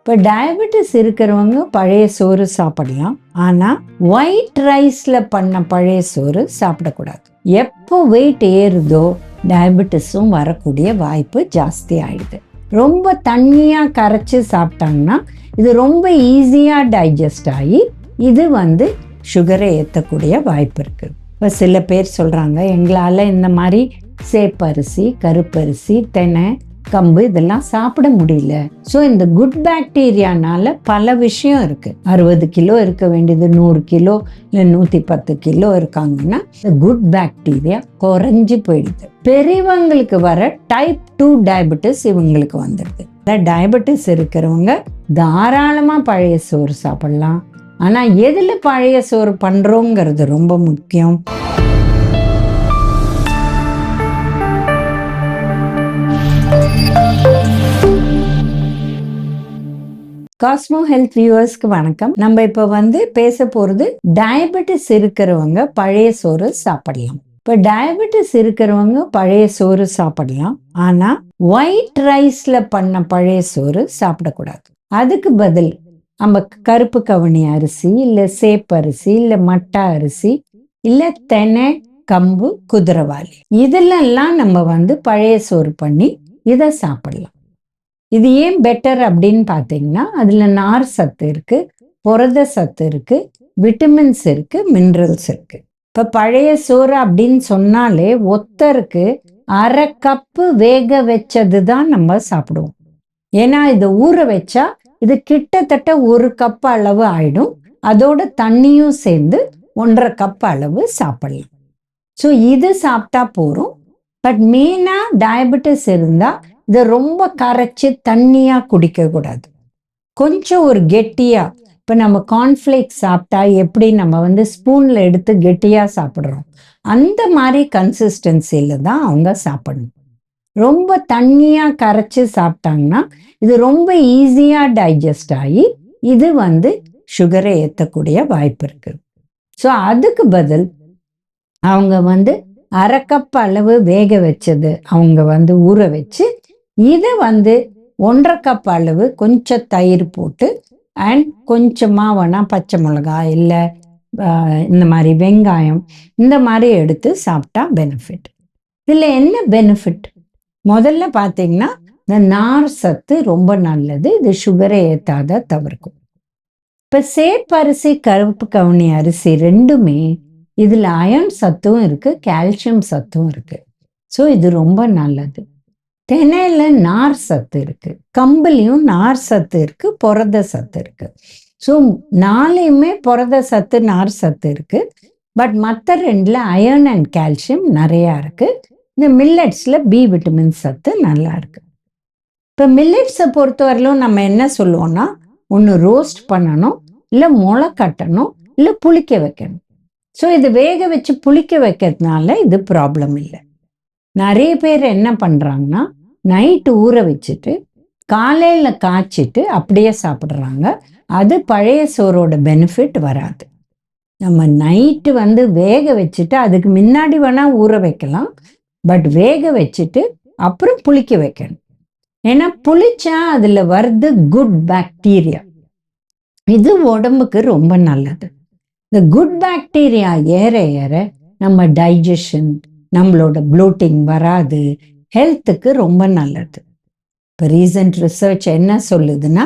இப்போ டயபெட்டிஸ் இருக்கிறவங்க பழைய சோறு சாப்பிடலாம், ஆனால் ஒயிட் ரைஸில் பண்ண பழைய சோறு சாப்பிடக்கூடாது. எப்போ வெயிட் ஏறுதோ டயபெட்டிஸும் வரக்கூடிய வாய்ப்பு ஜாஸ்தி ஆயிடுது. ரொம்ப தண்ணியாக கரைச்சி சாப்பிட்டாங்கன்னா இது ரொம்ப ஈஸியாக டைஜஸ்ட் ஆகி இது சுகரை ஏற்றக்கூடிய வாய்ப்பு இருக்குது. இப்போ சில பேர் சொல்கிறாங்க, எங்களால் இந்த மாதிரி சேப்பரிசி, கருப்பரிசி, தெனை, கம்பு இதெல்லாம் சாப்பிட முடியல. ஸோ இந்த குட் பாக்டீரியானால பல விஷயம் இருக்குது. 60 கிலோ இருக்க வேண்டியது 100 கிலோ இல்லை 110 கிலோ இருக்காங்கன்னா இந்த குட் பாக்டீரியா குறைஞ்சி போயிடுது. பெரியவங்களுக்கு வர டைப் 2 டயபெட்டிஸ் இவங்களுக்கு வந்துடுது. டயபெட்டிஸ் இருக்கிறவங்க தாராளமாக பழைய சோறு சாப்பிடலாம். ஆனால் எதில் பழைய சோறு பண்ணுறோங்கிறது ரொம்ப முக்கியம். காஸ்மோ ஹெல்த் வியூவர்ஸ்க்கு வணக்கம். நம்ம இப்போ பேச போகிறது டயபெட்டிஸ் இருக்கிறவங்க பழைய சோறு சாப்பிடலாம். இப்போ டயபெட்டிஸ் இருக்கிறவங்க பழைய சோறு சாப்பிடலாம், ஆனால் ஒயிட் ரைஸில் பண்ண பழைய சோறு சாப்பிடக்கூடாது. அதுக்கு பதில் நம்ம கருப்பு கவுனி அரிசி, இல்லை சேப்பரிசி, இல்லை மட்டை அரிசி, இல்லை தெனை, கம்பு, குதிரைவாலி இதெல்லாம் நம்ம பழைய சோறு பண்ணி இதை சாப்பிடலாம். இது ஏன் பெட்டர் அப்படின்னு பார்த்தீங்கன்னா, அதில் நார் சத்து இருக்குது, புரத சத்து இருக்குது, விட்டமின்ஸ் இருக்குது, மினரல்ஸ் இருக்குது. இப்போ பழைய சோறு அப்படின்னு சொன்னாலே ஒத்தருக்கு 1/2 கப்பு வேக வச்சது தான் நம்ம சாப்பிடுவோம். ஏன்னா இதை ஊற வச்சா இது கிட்டத்தட்ட 1 கப் அளவு ஆயிடும். அதோட தண்ணியும் சேர்ந்து 1/2 கப் அளவு சாப்பிடலாம். ஸோ இது சாப்பிட்டா போகிறோம். பட் மெயினாக டயபெட்டிஸ் இருந்தால் இதை ரொம்ப கரைச்சி தண்ணியாக குடிக்கக்கூடாது. கொஞ்சம் ஒரு கெட்டியாக, இப்போ நம்ம கார்ன்ஃப்ளேக்ஸ் சாப்பிட்டா எப்படி நம்ம ஸ்பூனில் எடுத்து கெட்டியாக சாப்பிட்றோம், அந்த மாதிரி கன்சிஸ்டன்சியில் தான் அவங்க சாப்பிடணும். ரொம்ப தண்ணியாக கரைச்சி சாப்பிட்டாங்கன்னா இது ரொம்ப ஈஸியாக டைஜஸ்ட் ஆகி இது சுகரை ஏற்றக்கூடிய வாய்ப்பு இருக்குது. ஸோ அதுக்கு பதில் அவங்க 1/2 கப் அளவு வேக வச்சது அவங்க ஊற வச்சு இதை 1/2 கப் அளவு கொஞ்சம் தயிர் போட்டு அண்ட் கொஞ்சமாக வேணால் பச்சை மிளகாய் இல்லை இந்த மாதிரி வெங்காயம் இந்த மாதிரி எடுத்து சாப்பிட்டா பெனிஃபிட். இதில் என்ன பெனிஃபிட்? முதல்ல பார்த்தீங்கன்னா இந்த நார் சத்து ரொம்ப நல்லது. இது சுகரை ஏற்றாத தவிர்க்கும். இப்போ சேப்பரிசி, கருப்பு கவுனி அரிசி ரெண்டுமே இதில் அயர்ன் சத்தும் இருக்குது, கால்சியம் சத்தும் இருக்குது. ஸோ இது ரொம்ப நல்லது. தெனையில நார் சத்து இருக்குது, கம்புலையும் நார் சத்து இருக்குது, புரத சத்து இருக்குது. ஸோ 4லையுமே புரத சத்து, நார் சத்து இருக்குது. பட் மற்ற 2ல் அயர்ன் அண்ட் கால்சியம் நிறையா இருக்குது. இந்த மில்லட்ஸில் பி விட்டமின் சத்து நல்லா இருக்குது. இப்போ மில்லட்ஸை பொறுத்தவரையிலும் நம்ம என்ன சொல்லுவோம்னா, ஒன்று ரோஸ்ட் பண்ணணும், இல்லை முளை கட்டணும், இல்லை புளிக்க வைக்கணும். ஸோ இது வேக வச்சு புளிக்க வைக்கிறதுனால இது ப்ராப்ளம் இல்லை. நிறைய பேர் என்ன பண்ணுறாங்கன்னா, நைட்டு ஊற வச்சுட்டு காலையில் காய்ச்சிட்டு அப்படியே சாப்பிட்றாங்க. அது பழைய சோறோட பெனிஃபிட் வராது. நம்ம நைட்டு வேக வச்சுட்டு அதுக்கு முன்னாடி வேணால் ஊற வைக்கலாம். பட் வேக வச்சுட்டு அப்புறம் புளிக்க வைக்கணும். ஏன்னா புளிச்சா அதில் வருது குட் பாக்டீரியா. இது உடம்புக்கு ரொம்ப நல்லது. இந்த குட் பாக்டீரியா ஏற ஏற நம்ம டைஜஷன், நம்மளோட ப்ளோட்டிங் வராது, ஹெல்த்துக்கு ரொம்ப நல்லது. இப்போ ரீசன்ட் ரிசர்ச் என்ன சொல்லுதுன்னா,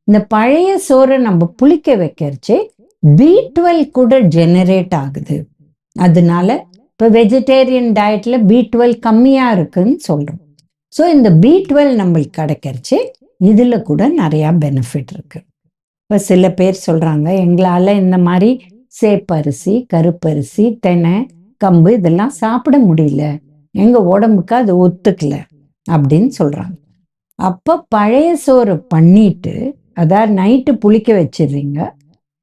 இந்த பழைய சோறை நம்ம புளிக்க வைக்கிறச்சே B12 கூட ஜெனரேட் ஆகுது. அதனால இப்போ வெஜிடேரியன் டயட்டில் B12 கம்மியாக இருக்குன்னு சொல்கிறோம். ஸோ இந்த B12 நம்மளுக்கு கிடைக்கிறச்சே இதில் கூட நிறையா பெனிஃபிட் இருக்குது. இப்போ சில பேர் சொல்கிறாங்க, எங்களால் இந்த மாதிரி சேப்பரிசி, கருப்பரிசி, தெனை, கம்பு இதெல்லாம் சாப்பிட முடியல, எங்கள் உடம்புக்கு அது ஒத்துக்கல அப்படின்னு சொல்கிறாங்க. அப்போ பழைய சோறு பண்ணிட்டு அதாவது நைட்டு புளிக்க வச்சிடுறீங்க.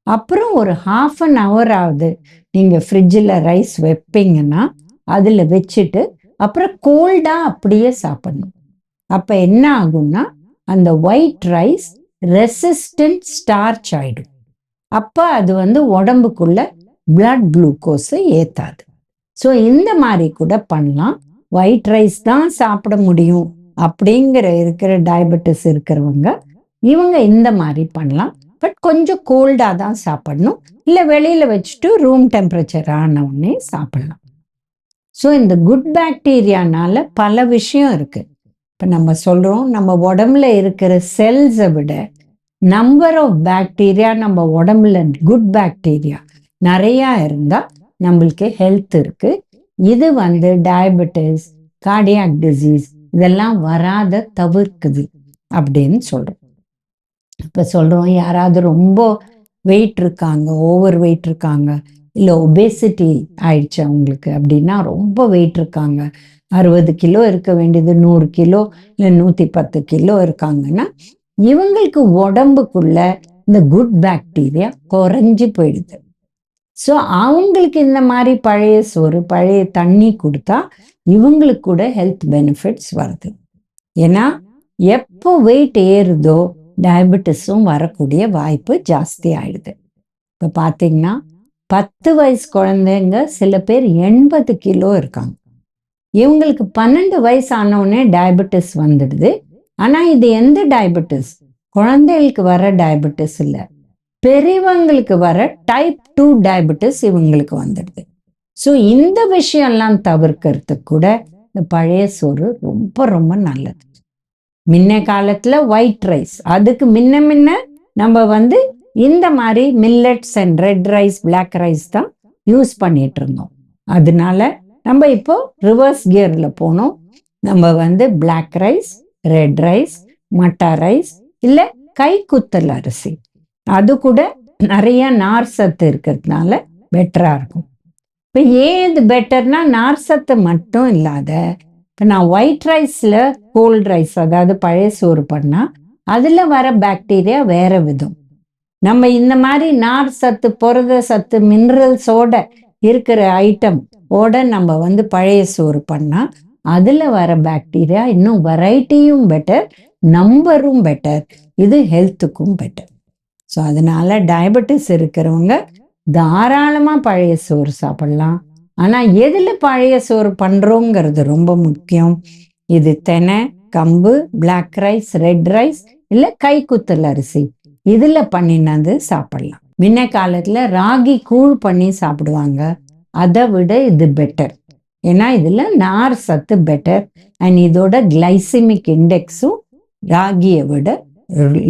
அப்புறம் ஒரு 1/2 hour ஆகுது நீங்கள் ஃப்ரிட்ஜில் ரைஸ் வைப்பீங்கன்னா அதில் வச்சுட்டு அப்புறம் கோல்டாக அப்படியே சாப்பிடணும். அப்போ என்ன ஆகும்னா, அந்த ஒயிட் ரைஸ் ரெசிஸ்டன்ட் ஸ்டார்ச் ஆகிடும். அப்போ அது உடம்புக்குள்ள பிளட் குளுக்கோஸை ஏற்றாது. ஸோ இந்த மாதிரி கூட பண்ணலாம். ஒயிட் ரைஸ் தான் சாப்பிட முடியும் அப்படிங்கிற இருக்கிற டயபெட்டிஸ் இருக்கிறவங்க இவங்க இந்த மாதிரி பண்ணலாம். பட் கொஞ்சம் கோல்டாக தான் சாப்பிடணும், இல்லை வெளியில் வச்சுட்டு ரூம் டெம்பரேச்சர் ஆன உடனே சாப்பிடலாம். ஸோ இந்த குட் பாக்டீரியானால பல விஷயம் இருக்குது. இப்போ நம்ம சொல்கிறோம், நம்ம உடம்புல இருக்கிற செல்ஸை விட நம்பர் ஆஃப் பாக்டீரியா நம்ம உடம்புல குட் பாக்டீரியா நிறையா இருந்தால் நம்மளுக்கு ஹெல்த் இருக்குது. இது வந்து டயபெட்டிஸ், கார்டியாக் டிசீஸ் இதெல்லாம் வராத தவிர்க்குது அப்படின்னு சொல்கிறோம். இப்போ சொல்கிறோம், யாராவது ரொம்ப வெயிட் இருக்காங்க, ஓவர் வெயிட் இருக்காங்க, இல்லை ஒபேசிட்டி ஆயிடுச்சு அவங்களுக்கு அப்படின்னா, ரொம்ப வெயிட் இருக்காங்க, 60 கிலோ இருக்க வேண்டியது 100 கிலோ இல்லை 110 கிலோ இருக்காங்கன்னா, இவங்களுக்கு உடம்புக்குள்ள இந்த குட் பாக்டீரியா குறைஞ்சி போயிடுது. ஸோ அவங்களுக்கு இந்த மாதிரி பழைய சோறு, பழைய தண்ணி கொடுத்தா இவங்களுக்கு கூட ஹெல்த் பெனிஃபிட்ஸ் வருது. ஏன்னா எப்போ வெயிட் ஏறுதோ டயபெட்டிஸும் வரக்கூடிய வாய்ப்பு ஜாஸ்தி ஆயிடுது. இப்போ பார்த்தீங்கன்னா 10 வயசு குழந்தைங்க சில பேர் 80 கிலோ இருக்காங்க. இவங்களுக்கு 12 வயசு ஆனவுடனே டயபெட்டிஸ் வந்துடுது. ஆனால் இது எந்த டயபெட்டிஸ்? குழந்தைகளுக்கு வர டயபெட்டிஸ் இல்லை, பெரியவங்களுக்கு வர டைப் 2 டயபெட்டிஸ் இவங்களுக்கு வந்துடுது. ஸோ இந்த விஷயம்லாம் தவிர்க்கிறதுக்கு கூட இந்த பழைய சோறு ரொம்ப ரொம்ப நல்லது. முன்ன காலத்தில் ஒயிட் ரைஸ், அதுக்கு முன்ன நம்ம வந்து இந்த மாதிரி millets and red rice, black rice தான் யூஸ் பண்ணிட்டு இருந்தோம். அதனால நம்ம இப்போ ரிவர்ஸ் கியரில் போனோம். நம்ம வந்து black rice, red rice, matta rice, இல்லை கைக்குத்தல் அரிசி, அது கூட நிறைய நார் சத்து இருக்கிறதுனால பெட்டராக இருக்கும். இப்போ ஏன் இது பெட்டர்னா, நார் சத்து மட்டும் இல்லாத, இப்போ நான் ஒயிட் ரைஸில் கோல்ட் ரைஸ், அதாவது பழைய சோறு பண்ணால் அதில் வர பாக்டீரியா வேற விதம். நம்ம இந்த மாதிரி நார் சத்து, புரத சத்து, மினரல்ஸோட இருக்கிற ஐட்டம் ஓட நம்ம வந்து பழைய சோறு பண்ணால் அதில் வர பாக்டீரியா இன்னும் வெரைட்டியும் பெட்டர், நம்பரும் பெட்டர், இது ஹெல்த்துக்கும் பெட்டர். ஸோ அதனால டயபெட்டிஸ் இருக்கிறவங்க தாராளமாக பழைய சோறு சாப்பிடலாம். ஆனால் எதில் பழைய சோறு பண்ணுறோங்கிறது ரொம்ப முக்கியம். இது தெனை, கம்பு, பிளாக் ரைஸ், ரெட் ரைஸ், இல்லை கைக்குத்தல் அரிசி, இதில் பண்ணினது சாப்பிடலாம். முன்ன காலத்தில் ராகி கூழ் பண்ணி சாப்பிடுவாங்க, அதை விட இது பெட்டர். ஏன்னா இதில் நார் சத்து பெட்டர் அண்ட் இதோட கிளைசிமிக் இண்டெக்ஸும் ராகியை விட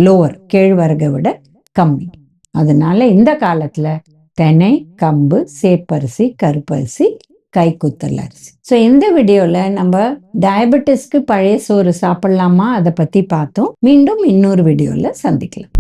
லோவர், கேழ்வரகை விட கம்மி. அதனால இந்த காலத்தில் தெனை, கம்பு, சேப்பரிசி, கருப்பரிசி, கைக்குத்தல் அரிசி. ஸோ இந்த வீடியோவில் நம்ம டயபெட்டிஸ்க்கு பழைய சோறு சாப்பிடலாமா அதை பற்றி பார்த்தோம். மீண்டும் இன்னொரு வீடியோவில் சந்திக்கலாம்.